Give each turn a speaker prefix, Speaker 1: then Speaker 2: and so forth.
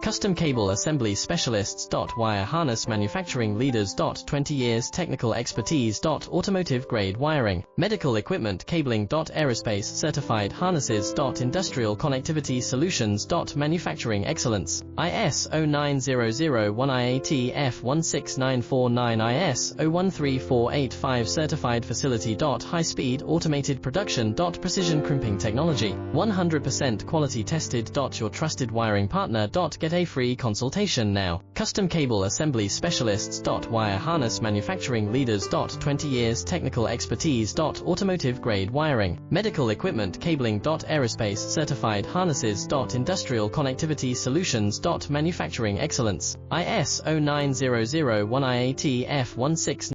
Speaker 1: Custom Cable Assembly Specialists. Wire Harness Manufacturing Leaders. 20 years technical expertise. Automotive grade wiring, medical equipment cabling. Aerospace certified harnesses. Industrial connectivity solutions. Manufacturing excellence. ISO 9001 IATF 16949 ISO 13485 certified facility. High speed automated production. Precision crimping technology, 100% quality tested. Your trusted wiring partner. Get a free consultation now. Custom Cable Assembly Specialists. Wire Harness Manufacturing Leaders. 20 years technical expertise. Automotive grade wiring, medical equipment cabling. Aerospace certified harnesses. Industrial connectivity solutions. Manufacturing excellence. ISO 9001 IATF 16949